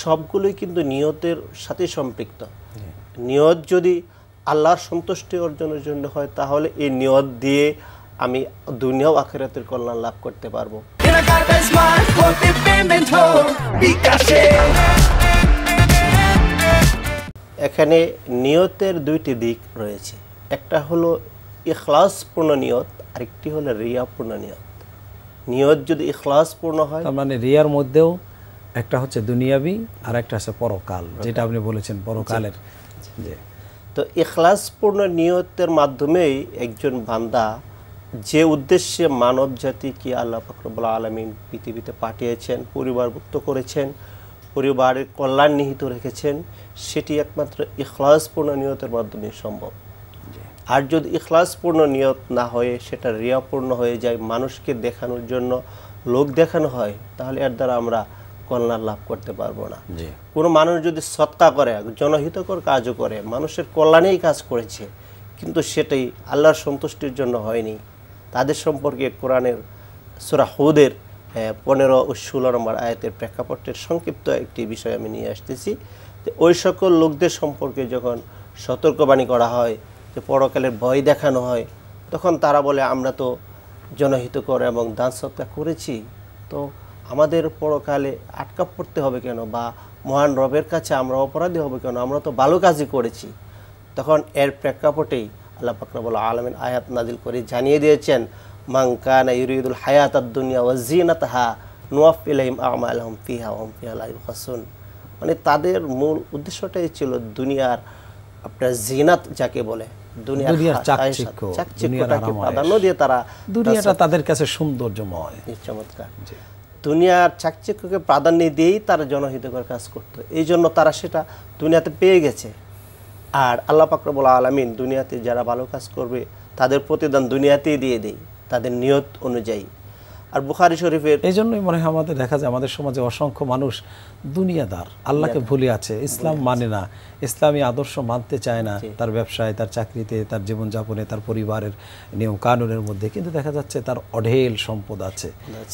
S5: সবগুলোই কিন্তু নিয়তের সাথে সম্পৃক্ত। নিয়ত যদি আল্লাহর সন্তুষ্টি অর্জনের জন্য হয়, তাহলে এই নিয়ত দিয়ে আমি দুনিয়া ও আখিরাতের কল্যাণ লাভ করতে পারবো। এখানে নিয়তের দুইটি দিক রয়েছে, একটা হলো ইখলাসপূর্ণ নিয়ত, আরেকটি হলো রিয়াপূর্ণ নিয়ত। নিয়ত যদি ইখলাসপূর্ণ হয়,
S2: তার মানে রিয়ার মধ্যেও একটা হচ্ছে দুনিয়াবি আর একটা আছে পরকাল, যেটা আপনি বলেছেন পরকালের।
S5: তো ইখলাসপূর্ণ নিয়তের মাধ্যমেই একজন বান্দা যে উদ্দেশ্যে মানব জাতিকে আল্লাহ পাক রব্বুল আলামিন পৃথিবীতে পাঠিয়েছেন, পরিবারভুক্ত করেছেন, পরিবারের কল্যাণ নিহিত রেখেছেন, সেটি একমাত্র ইখলাসপূর্ণ নিয়তের মাধ্যমে সম্ভব। আর যদি ইখলাসপূর্ণ নিয়ত না হয়ে সেটা রিয়াপূর্ণ হয়ে যায়, মানুষকে দেখানোর জন্য লোক দেখানো হয়, তাহলে এর দ্বারা আমরা কল্যাণ লাভ করতে পারবো না। কোনো মানুষ যদি সৎকা করে, জনহিতকর কাজও করে, মানুষের কল্যাণেই কাজ করেছে, কিন্তু সেটাই আল্লাহর সন্তুষ্টির জন্য হয়নি, তাদের সম্পর্কে কোরআনের সূরা হুদের 15 ও 16 নম্বর আয়াতের প্রেক্ষাপটের সংক্ষিপ্ত একটি বিষয় আমি নিয়ে আসতেছি। যে ওই সকল লোকদের সম্পর্কে যখন সতর্কবাণী করা হয়, যে পরকালের ভয় দেখানো হয়, তখন তারা বলে আমরা তো জনহিতকর এবং দান সৎকার করেছি, তো আমাদের পরকালে আটকা পড়তে হবে কেন, বা মহান রবের কাছে আমরা অপরাধী হবে কেন, আমরা তো ভালো কাজই করেছি। তখন এর প্রেক্ষাপটেই আল্লাহ পাক রব্বুল আলামিন আয়াত নাজিল করে জানিয়ে দিয়েছেন, মান কানা ইউরিদুল হায়াতাদ দুনিয়া ওয়া যিনাতাহা নুওয়াফি ইলাইহিম আমালুহুম ফিহা ওয়া হুম ফিহা লা ইউবখাসুন। মানে তাদের মূল উদ্দেশ্যটাই ছিল দুনিয়ার আপনার জিনাত যাকে বলে, দুনিয়ার চাকচিক্যটাকে প্রাধান্য দিয়ে তারা
S2: দুনিয়াটা তাদের কাছে সৌন্দর্যময়।
S5: চমৎকার। দুনিয়ার চাকচিক্যকে প্রাধান্য দিয়েই তারা জনহিতকর কাজ করত, এই জন্য তারা সেটা দুনিয়াতে পেয়ে গেছে। আর আল্লাহ পাক রব্বুল আলামিন দুনিয়াতে যারা ভালো কাজ করবে তাদের প্রতিদান দুনিয়াতেই দিয়ে দেয় তাদের নিয়ত অনুযায়ী। আর বুখারী শরীফের
S2: এই জন্যই মনে হয় আমাদের দেখা যায় আমাদের সমাজে অসংখ্য মানুষ দুনিয়াদার, আল্লাহকে ভুলে আছে, ইসলাম মানে না, ইসলামী আদর্শ মানতে চায় না, তার ব্যবসায়, তার চাকরিতে, তার জীবনযাপনে, তার পরিবারের নিয়ম কানুনের মধ্যে, কিন্তু দেখা যাচ্ছে তার অঢেল সম্পদ আছে।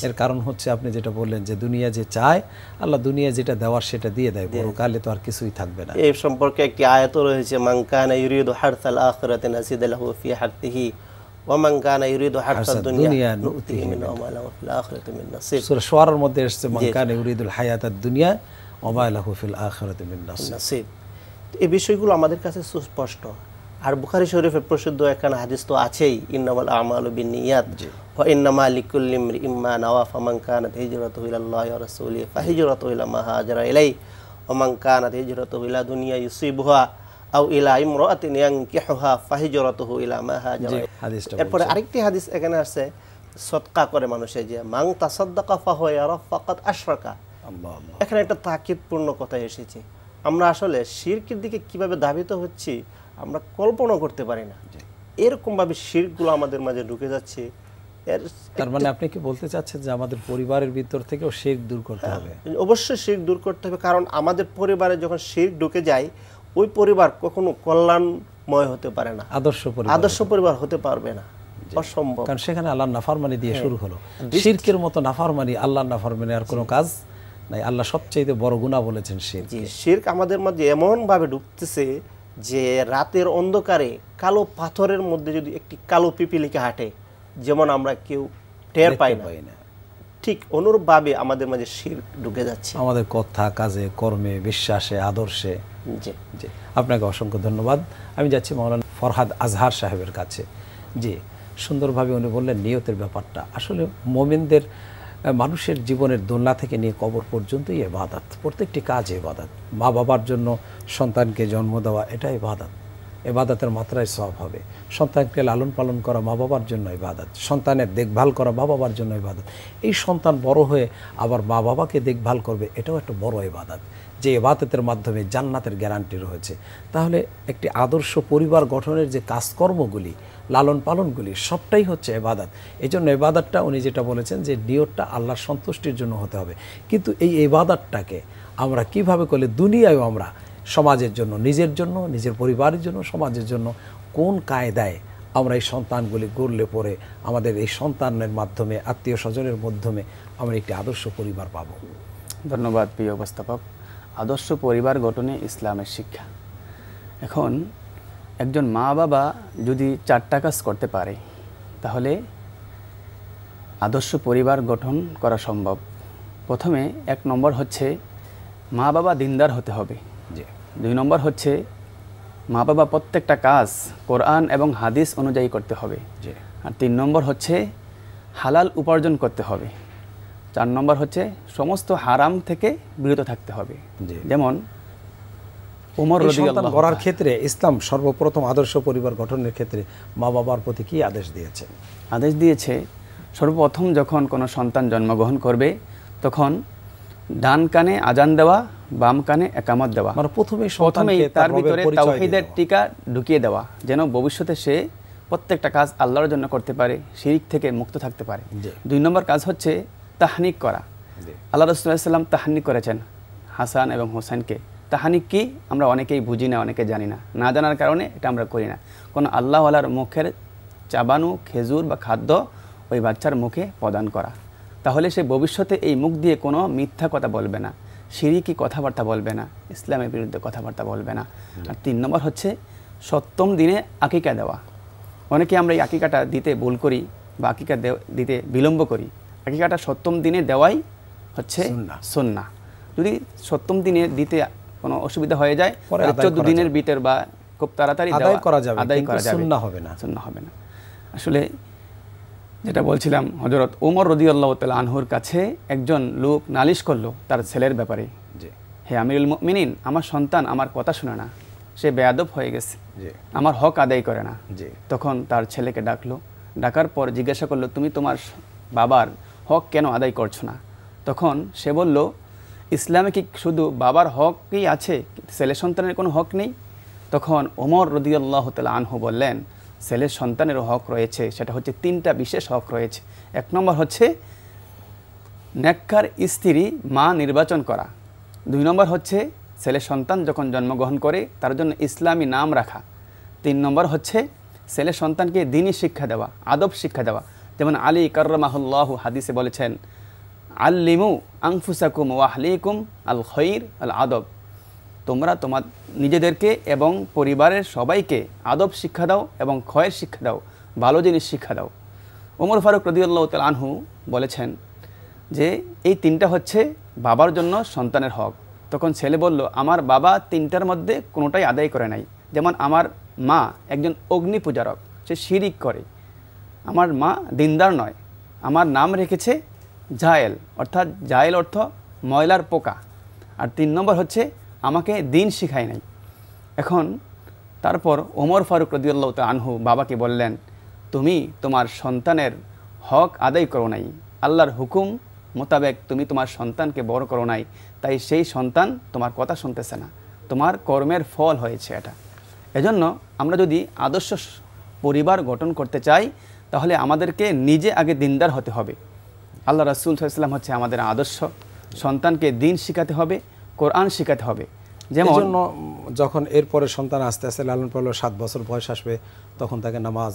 S2: এর কারণ হচ্ছে আপনি যেটা বললেন যে দুনিয়া যে চায়, আল্লাহ দুনিয়া যেটা দেওয়ার সেটা দিয়ে দেয়, পরকালে তো আর কিছুই থাকবে না।
S5: এই সম্পর্কে একটি আয়াত রয়েছে, মান কানা ইউরিদু হারসাল আখিরাতি নাজিদ লাহু ফি হারতিহি ওয়া মান কানা ইউরিদু হারসাদ দুনিয়া নুতিহি মিনহু মা লাহু ফিল আখিরাতি মিন নাসিব।
S2: সূরা শুআরার মধ্যে এসেছে মান কানা ইউরিদুল হায়াতাদ দুনিয়া ওয়া মা লাহু ফিল আখিরাতি মিন নাসিব।
S5: এই বিষয়গুলো আমাদের কাছে সুস্পষ্ট। আর বুখারী শরীফের প্রসিদ্ধ একখানা হাদিস তো আছেই, ইন্নামাল আমালু বিন্নিয়াত ওয়া ইন্নামা লিকুল্লি ইমরিইম মা নাওয়া ফামান কানাত হিজরাতুহু ইলাল্লাহি ওয়া রাসূলিহি ফাহিজরাতুহু ইলা মা হাজারা ইলাইহি ওয়া মান কানাত হিজরাতুহু ইলা দুনিয়া ইউসিবুহা আও ইলা ইমরাআতিন ইয়ানকিহুহা ফাহিজরাতুহু ইলা মা হাজারা। এরপরে আরেকটি হাদিস এখানে আছে, সদকা করে মানুষে যে মান তাসাদদাকা ফাহুয়া ইয়ারা ফাকাদ আশরাকা। এখানে একটা তাকিদপূর্ণ কথা এসেছে। আমরা আসলে শিরকের দিকে কিভাবে ধাবিত হচ্ছি আমরা কল্পনা করতে পারি না, এরকম ভাবে শিরকগুলো আমাদের মাঝে ঢুকে যাচ্ছে।
S2: তার মানে আপনি কি বলতে চাচ্ছেন যে আমাদের পরিবারের ভিতর থেকেও শিরক দূর করতে হবে?
S5: অবশ্যই শিরক দূর করতে হবে, কারণ আমাদের পরিবারে যখন শিরক ঢুকে যায়, ওই পরিবার কখনো কল্যাণময় হতে পারে না, আদর্শ পরিবার হতে পারবে না, অসম্ভব।
S2: কারণ সেখানে আল্লাহর নাফরমানি দিয়ে শুরু হলো। শিরকের মতো নাফরমানি, আল্লাহর নাফরমানি আর কোনো কাজ নাই। আল্লাহ সবচেয়ে বড় গুনাহ বলেছেন শিরক।
S5: শিরক আমাদের মধ্যে এমন ভাবে ঢুকতেছে যে রাতের অন্ধকারে কালো পাথরের মধ্যে যদি একটি কালো পিপিলিকা হাঁটে, যেমন আমরা কেউ টের পাই না, ঠিক অনুরূপভাবে আমাদের মাঝে শিরক ঢুকে যাচ্ছে
S2: আমাদের কথা, কাজে, কর্মে, বিশ্বাসে, আদর্শে।
S5: জি
S2: জি, আপনাকে অসংখ্য ধন্যবাদ। আমি যাচ্ছি মাওলানা ফরহাদ আজহার সাহেবের কাছে। জি, সুন্দরভাবে উনি বললেন নিয়তের ব্যাপারটা। আসলে মোমিনদের মানুষের জীবনের দোলনা থেকে নিয়ে কবর পর্যন্তই ইবাদত, প্রত্যেকটি কাজ ইবাদত। মা বাবার জন্য সন্তানকে জন্ম দেওয়া এটা ইবাদত, ইবাদতের মাত্রায় সওয়াব হবে। সন্তানকে লালন পালন করা মা বাবার জন্য ইবাদত, সন্তানের দেখভাল করা মা বাবার জন্য ইবাদত। এই সন্তান বড় হয়ে আবার মা বাবাকে দেখভাল করবে, এটাও একটা বড় ইবাদত, যে ইবাদতের মাধ্যমে জান্নাতের গ্যারান্টি রয়েছে। তাহলে একটি আদর্শ পরিবার গঠনের যে কাজকর্মগুলি, লালন পালনগুলি, সবটাই হচ্ছে ইবাদত। এই জন্য ইবাদতটা উনি যেটা বলেছেন যে নিয়তটা আল্লাহর সন্তুষ্টির জন্য হতে হবে। কিন্তু এই ইবাদতটাকে আমরা কিভাবে করলে দুনিয়ায়ও আমরা সমাজের জন্য, নিজের জন্য, নিজের পরিবারের জন্য, সমাজের জন্য কোন কায়দায় আমরা এই সন্তানগুলি গড়লে পরে আমাদের এই সন্তানের মাধ্যমে, আত্মীয় স্বজনের মাধ্যমে আমরা একটি আদর্শ পরিবার পাব।
S6: ধন্যবাদ প্রিয় উপস্থাপক। আদর্শ পরিবার গঠনে ইসলামের শিক্ষা। এখন একজন মা বাবা যদি 4টা কাজ করতে পারে তাহলে আদর্শ পরিবার গঠন করা সম্ভব। প্রথমে 1 নম্বর হচ্ছে মা বাবা দিনদার হতে হবে। 2 নম্বর হচ্ছে মা বাবা প্রত্যেকটা কাজ কোরআন এবং হাদিস অনুযায়ী করতে হবে। আর 3 নম্বর হচ্ছে হালাল উপার্জন করতে হবে। 4 নম্বর হচ্ছে সমস্ত হারাম থেকে বিরত থাকতে হবে। যেমন উমর রাদিয়াল্লাহু
S2: গড়ার ক্ষেত্রে ইসলাম সর্বপ্রথম আদর্শ পরিবার গঠনের ক্ষেত্রে মা বাবার প্রতি কি আদেশ দিয়েছে?
S6: আদেশ দিয়েছে সর্বপ্রথম যখন কোনো সন্তান জন্মগ্রহণ করবে তখন ডান কানে আজান দেওয়া, বাম কানে একামত দেওয়া,
S2: মানে প্রথমেই
S6: তার ভিতরে তাওহীদের টিকা ঢুকিয়ে দেওয়া, যেন ভবিষ্যতে সে প্রত্যেকটা কাজ আল্লাহর জন্য করতে পারে, শিরিক থেকে মুক্ত থাকতে পারে। 2 নম্বর কাজ হচ্ছে তাহনিক করা। আল্লাহ রাসূলুল্লাহ সাল্লাল্লাহু আলাইহি ওয়াসাল্লাম তাহনিক করেছেন হাসান এবং হোসেনকে। তাহনিক কি আমরা অনেকেই বুঝি না, অনেকে জানি না, না জানার কারণে এটা আমরা করি না। কোনো আল্লাহওয়ালার মুখের চাবানো খেজুর বা খাদ্য ওই বাচ্চার মুখে প্রদান করা, তাহলে সে ভবিষ্যতে এই মুখ দিয়ে কোনো মিথ্যা কথা বলবে না, শিরিকি কথাবার্তা বলবে না, ইসলামের বিরুদ্ধে কথাবার্তা বলবে না। আর 3 নম্বর হচ্ছে 7ম দিনে আকিকা দেওয়া। অনেকে আমরা এই আকিকাটা দিতে ভুল করি বা আকিকা দিতে বিলম্ব করি। আকিকাটা 7ম দিনে দেওয়াই হচ্ছে সুন্নাহ। যদি 7ম দিনে দিতে কোনো অসুবিধা হয়ে যায় 14 দিনের ভিতর বা খুব তাড়াতাড়ি আদায় করা যাবে, সুন্নাহ হবে না, সুন্নাহ হবে না। আসলে যেটা বলছিলাম, হযরত ওমর রাদিয়াল্লাহু তাআলা আনহুর কাছে একজন লোক নালিশ করলো তার ছেলের ব্যাপারে, হে আমিরুল মুমিনিন, আমার সন্তান আমার কথা শুনে না, সে বেয়াদব হয়ে গেছে, আমার হক আদায় করে না। তখন তার ছেলেকে ডাকলো, ডাকার পর জিজ্ঞাসা করলো, তুমি তোমার বাবার হক কেন আদায় করছো না? তখন সে বলল, ইসলামে কি শুধু বাবার হকই আছে, ছেলে সন্তানের কোনো হক নেই? তখন ওমর রাদিয়াল্লাহু তাআলা আনহু বললেন, ছেলের সন্তানেরও হক রয়েছে, সেটা হচ্ছে 3টা বিশেষ হক রয়েছে। 1 নম্বর হচ্ছে নেককার স্ত্রী মা নির্বাচন করা। 2 নম্বর হচ্ছে ছেলে সন্তান যখন জন্মগ্রহণ করে তার জন্য ইসলামী নাম রাখা। 3 নম্বর হচ্ছে ছেলে সন্তানকে দ্বীনি শিক্ষা দেওয়া, আদব শিক্ষা দেওয়া। যেমন আলী কাররামাহুল্লাহু হাদিসে বলেছেন, আল্লিমু আনফুসাকুম ওয়া আহলিকুম আল খৈর আল আদব, তোমরা তোমার নিজেদেরকে এবং পরিবারের সবাইকে আদব শিক্ষা দাও এবং খয়ের শিক্ষা দাও, ভালো জিনিস শিক্ষা দাও। ওমর ফারুক রাদিয়াল্লাহু তাআলা আনহু বলেছেন যে এই 3টা হচ্ছে বাবার জন্য সন্তানের হক। তখন ছেলে বলল, আমার বাবা 3টার মধ্যে কোনোটাই আদায় করে নাই। যেমন আমার মা একজন অগ্নি পূজারক, সে শিরিক করে। আমার মা দিনদার নয়, আমার নাম রেখেছে জায়েল, অর্থাৎ জায়েল অর্থ ময়লার পোকা। আর 3 নম্বর হচ্ছে আমাকে দিন শিখায় নাই। এখন তারপর ওমর ফারুক রাদিয়াল্লাহু তাআলা আনহু বাবাকে বললেন, তুমি তোমার সন্তানের হক আদায় করো নাই, আল্লাহর হুকুম মোতাবেক তুমি তোমার সন্তানকে বড় করো নাই, তাই সেই সন্তান তোমার কথা শুনতেছে না, তোমার কর্মের ফল হয়েছে এটা। এজন্য আমরা যদি আদর্শ পরিবার গঠন করতে চাই তাহলে আমাদেরকে নিজে আগে দিনদার হতে হবে। আল্লাহ রাসূল সাল্লাল্লাহু আলাইহি ওয়াসাল্লাম হচ্ছে আমাদের আদর্শ। সন্তানকে দিন শিখাতে হবে, কোরআন শিখাতে হবে।
S2: যেমন যখন এরপরে সন্তান আস্তে আস্তে লালন পালন 7 বছর বয়স আসবে তখন তাকে নামাজ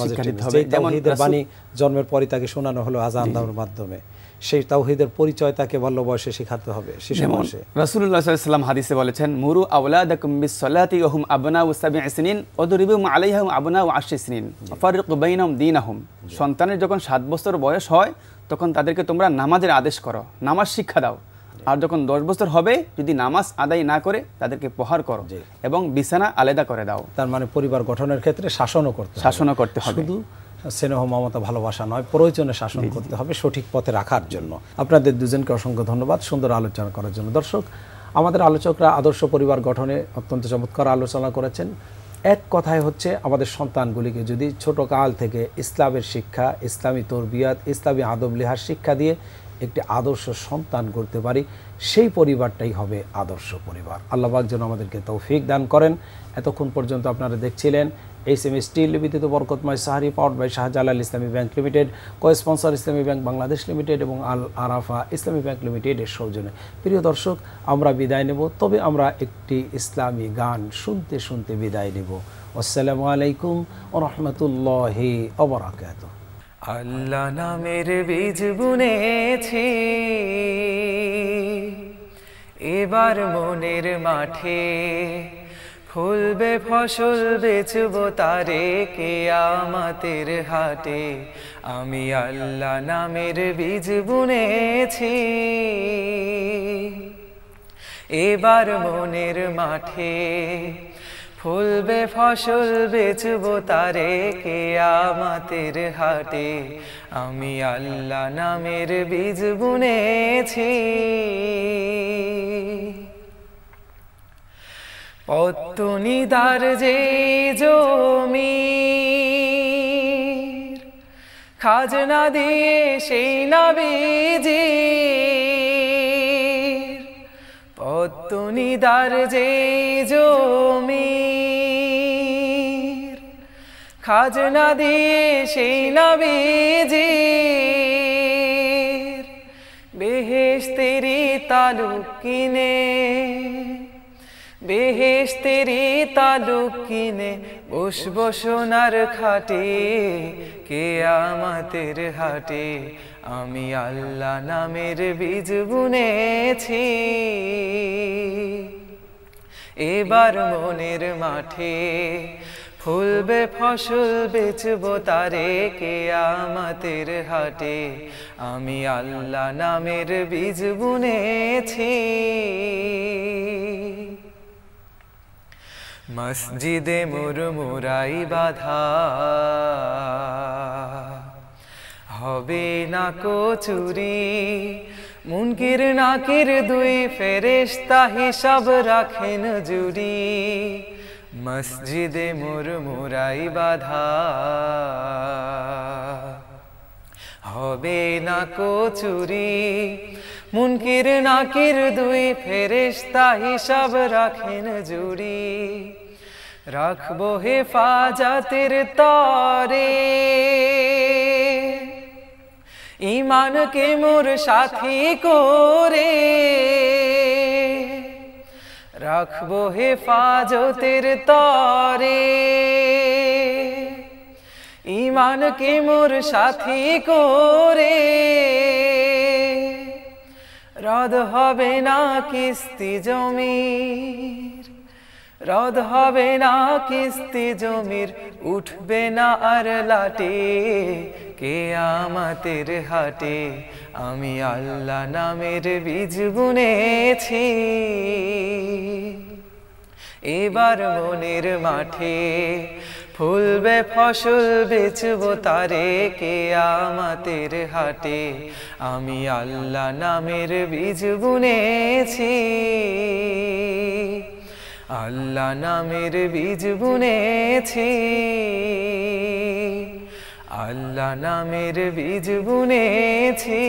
S6: শিক্ষা দিতে হবে।
S2: যেমন তাওহীদের বাণী জন্মের পরই তাকে শোনানো হলো আযান দেওয়ার মাধ্যমে, সেই তাওহীদের পরিচয় তাকে বাল্য বয়সে শেখাতে হবে, শিশু বয়সে।
S6: রাসূলুল্লাহ সাল্লাল্লাহু আলাইহি ওয়াসাল্লাম হাদিসে বলেছেন, মুরু আওলাদাকুম বিস-সালাতি ওয়া হুম আবনাউ 7 সিনিন ওয়াদরিবুহুম আলাইহা ওয়া আবনাউ 10 সিনিন ফারিকু বাইনাহুম দীনাহুম। সন্তানের যখন 7 বছর বয়স হয় তখন তাদেরকে তোমরা নামাজের আদেশ করো, নামাজ শিক্ষা দাও। আর যখন 10 বছর হবে যদি নামাজ আদায় না করে তাদেরকে প্রহার করো এবং বিছানা আলাদা করে দাও।
S2: তার মানে পরিবার গঠনের ক্ষেত্রে শাসনও করতে হবে, শুধু স্নেহ মমতা ভালোবাসা নয়, প্রয়োজনে শাসন করতে হবে সঠিক পথে রাখার জন্য। আপনাদের দুজনকে অসংখ্য ধন্যবাদ সুন্দর আলোচনা করার জন্য। দর্শক, আমাদের আলোচকরা আদর্শ পরিবার গঠনে অত্যন্ত চমৎকার আলোচনা করেছেন। এক কথায় হচ্ছে আমাদের সন্তানগুলিকে যদি ছোট কাল থেকে ইসলামের শিক্ষা, ইসলামী তরবিয়াত, ইসলামী আদব লিহাজ শিক্ষা দিয়ে একটি আদর্শ সন্তান করতে পারি, সেই পরিবারটাই হবে আদর্শ পরিবার। আল্লাহ পাক যেন আমাদেরকে তৌফিক দান করেন। এতক্ষণ পর্যন্ত আপনারা দেখছিলেন এইচএম স্টিল লিমিটেড বরকতময় sehri powered by Shahjalal Islami bank limited, co-sponsor Islami bank Bangladesh limited এবং আল আরাফা ইসলামী ব্যাংক লিমিটেডের সৌজন্যে। প্রিয় দর্শক, আমরা বিদায় নেব, তবে আমরা একটি ইসলামী গান শুনতে শুনতে বিদায় নেব। আসসালামু আলাইকুম ওয়া রাহমাতুল্লাহি ওয়া বারাকাতুহু।
S1: আল্লাহ নামের বীজ বুনেছি এবার মনের মাঠে, ফুলবে ফসল বেচব তারে কিয়ামতের হাটে। আমি আল্লাহ নামের বীজ বুনেছি এবার মনের মাঠে, ফুলবে ফসল বেচব তারে কিয়ামতের হাটে। আমি আল্লাহ নামের বীজ বুনেছি। পত্তনিদার যে জমি খাজনা দিয়ে সেই নবীজি, পত্তনিদার যে জমি খাজনা দিয়ে সেই নবীজি, বেহেশতেরি তালুক কিনে, বেহেশতেরি তালুক কিনে বসব সোনার খাটে কিয়ামতের হাটে। আমি আল্লাহ নামের বীজ বুনেছি এবার মনের মাঠে, ফুলবে ফসল বেচব তারে কিয়ামতের হাটে। আমি আল্লাহ নামের বীজ বুনেছি। মসজিদে মুরমুরাই বাধা হবে না কো চুরি, মুনকির নাকির দুই ফেরেশতা হিসাব রাখেন জুরি। মসজিদে মুরমুরাই বাধা হবে না কো চুরি, মুনকির নাকির দুই ফেরেশতা হিসাব রাখেন জুরি। রাখবো হেফাজতের তরে ঈমানকে মোর সাথী করে, রাখবো হেফাজতের তরে ঈমানকে মোর সাথী করে। রদ হবে না কিস্তি জমির, রদ হবে না কিস্তি জমির, উঠবে না আর লাটে কিয়ামতের হাটে। আমি আল্লাহ নামের বীজ বুনেছি এবার মনের মাঠে, ফুলবে ফসল বেচব তারে কিয়ামতের হাটে। আমি আল্লাহ নামের বীজ বুনেছি, আল্লাহ নামের বীজ বুনেছি, আল্লাহ নামের বীজ বুনেছি।